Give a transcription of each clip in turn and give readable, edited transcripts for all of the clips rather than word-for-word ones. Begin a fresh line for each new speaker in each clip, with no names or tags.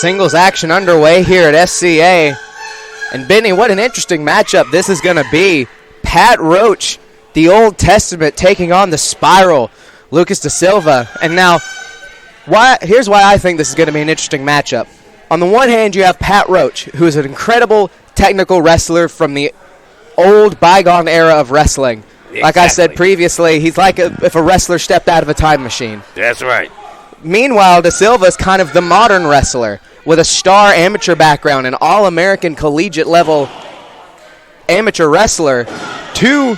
Singles action underway here at SCA. And Benny, what an interesting matchup this is going to be. Pat Roach, the Old Testament, taking on the Spiral, Lucas Desilva. And now, here's why I think this is going to be an interesting matchup. On the one hand, you have Pat Roach, who is an incredible technical wrestler from the old bygone era of wrestling. Exactly. Like I said previously, he's like if a wrestler stepped out of a time machine.
That's right.
Meanwhile, Desilva is kind of the modern wrestler with a star amateur background, an all-American collegiate level amateur wrestler. Two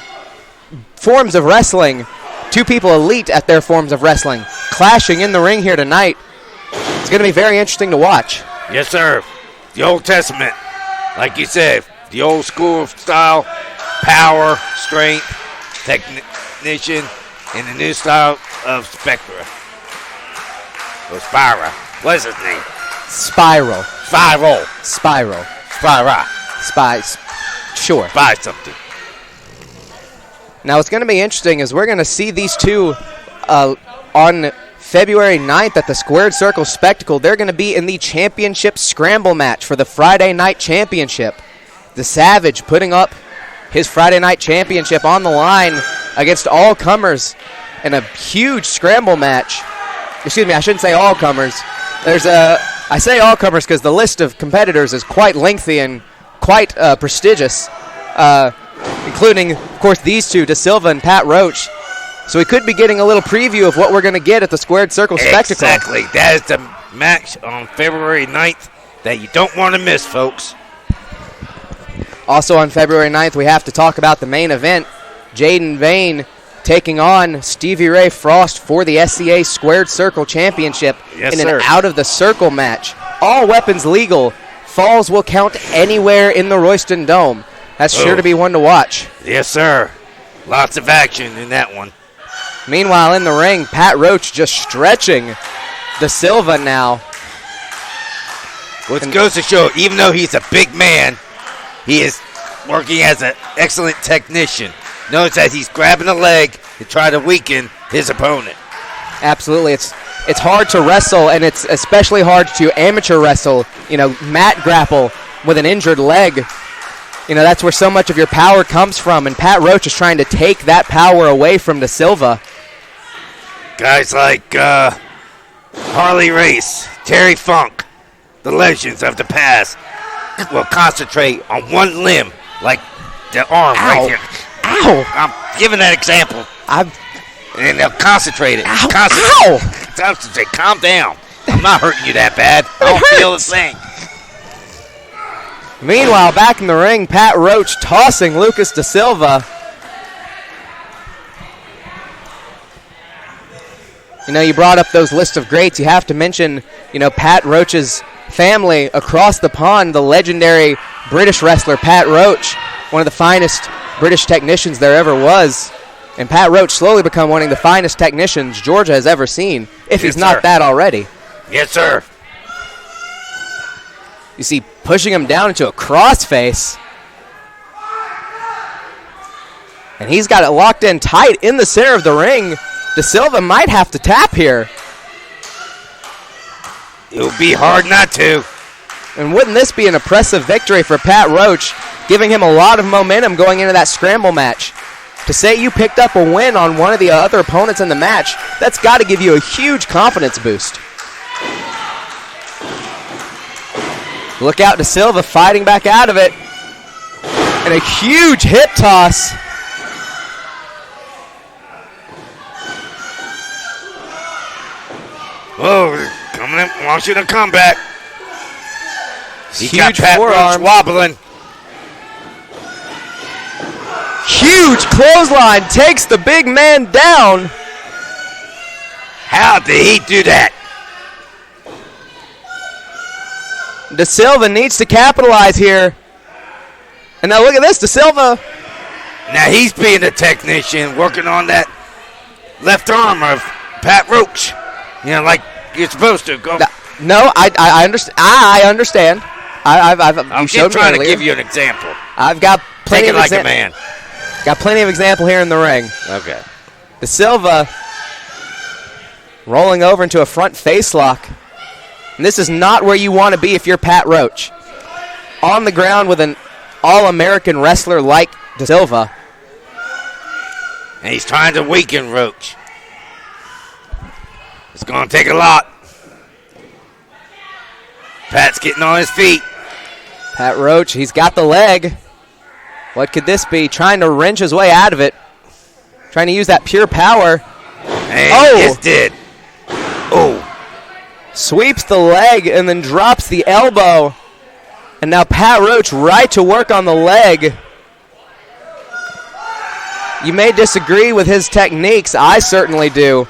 forms of wrestling, two people elite at their forms of wrestling, clashing in the ring here tonight. It's going to be very interesting to watch.
Yes, sir. The Old Testament, like you said, the old school style, power, strength, technician, and the new style of Spectra. Or Spira. What's his name?
Spiral. Sure.
Spy something.
Now, what's going to be interesting is we're going to see these two on February 9th at the Squared Circle Spectacle. They're going to be in the championship scramble match for the Friday Night Championship. The Savage putting up his Friday Night Championship on the line against all comers in a huge scramble match. Excuse me, I shouldn't say all comers. I say all comers because the list of competitors is quite lengthy and quite prestigious, including, of course, these two, Desilva and Pat Roach. So we could be getting a little preview of what we're going to get at the Squared Circle Spectacle.
Exactly. That is the match on February 9th that you don't want to miss, folks.
Also on February 9th, we have to talk about the main event. Jaden Vane taking on Stevie Ray Frost for the SCA Squared Circle Championship in an out-of-the-circle match. All weapons legal. Falls will count anywhere in the Royston Dome. That's sure to be one to watch.
Yes, sir. Lots of action in that one.
Meanwhile, in the ring, Pat Roach just stretching Desilva now.
Which goes to show, even though he's a big man, he is working as an excellent technician. Notice that he's grabbing a leg to try to weaken his opponent.
Absolutely. It's hard to wrestle, and it's especially hard to amateur wrestle, mat grapple with an injured leg. That's where so much of your power comes from, and Pat Roach is trying to take that power away from Desilva.
Guys like Harley Race, Terry Funk, the legends of the past, will concentrate on one limb, like the arm right here.
Ow!
I'm giving that example. And they'll concentrate it.
Ow!
Concentrate. Calm down. I'm not hurting you that bad. I don't feel the same.
Meanwhile, back in the ring, Pat Roach tossing Lucas Desilva. You brought up those list of greats. You have to mention, Pat Roach's family across the pond, the legendary British wrestler Pat Roach, one of the finest British technicians there ever was. And Pat Roach slowly become one of the finest technicians Georgia has ever seen, if he's not that already.
Yes, sir.
You see, pushing him down into a crossface. And he's got it locked in tight in the center of the ring. Desilva might have to tap here.
It would be hard not to.
And wouldn't this be an impressive victory for Pat Roach, giving him a lot of momentum going into that scramble match? To say you picked up a win on one of the other opponents in the match, that's got to give you a huge confidence boost. Look out, Desilva fighting back out of it. And a huge hip toss.
Oh, coming in, wants you to come back. He got
Huge
Pat
forearm.
Roach wobbling.
Huge clothesline takes the big man down.
How did he do that?
Desilva needs to capitalize here. And now look at this, Desilva.
Now he's being a technician, working on that left arm of Pat Roach. Like you're supposed to go.
No, I understand. I understand.
I'm just trying to give you an example.
I've got plenty
of like a man.
Got plenty of example here in the ring.
Okay.
Desilva rolling over into a front face lock. And this is not where you want to be if you're Pat Roach. On the ground with an All-American wrestler like Desilva.
And he's trying to weaken Roach. It's going to take a lot. Pat's getting on his feet.
Pat Roach, he's got the leg. What could this be? Trying to wrench his way out of it. Trying to use that pure power.
And it did. Oh.
Sweeps the leg and then drops the elbow. And now Pat Roach right to work on the leg. You may disagree with his techniques. I certainly do.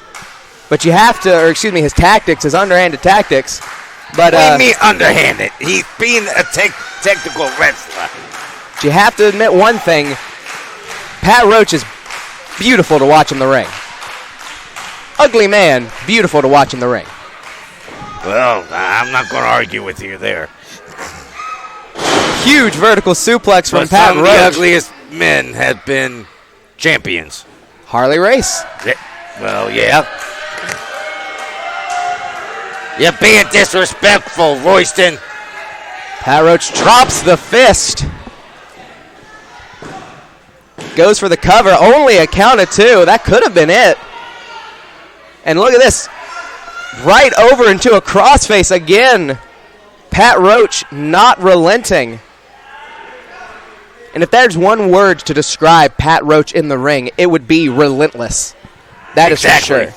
But you have to, or excuse me, his tactics, his underhanded tactics. But
what do you mean underhanded? He's being a technical wrestler.
You have to admit one thing. Pat Roach is beautiful to watch in the ring. Ugly man, beautiful to watch in the ring.
Well, I'm not going to argue with you there.
Huge vertical suplex from
but
Pat
some
Roach.
Of the ugliest men have been champions.
Harley Race.
Well, yeah. You're being disrespectful, Royston.
Pat Roach drops the fist. Goes for the cover. Only a count of two. That could have been it. And look at this. Right over into a crossface again. Pat Roach not relenting. And if there's one word to describe Pat Roach in the ring, it would be relentless. That is for sure.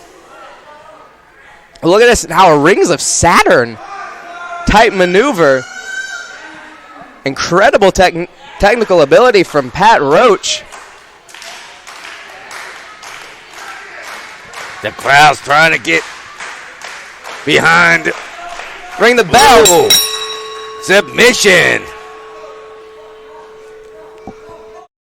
Look at this, how a Rings of Saturn type maneuver. Incredible technical ability from Pat Roach.
The crowd's trying to get behind.
Ring the bell.
Ooh. Submission.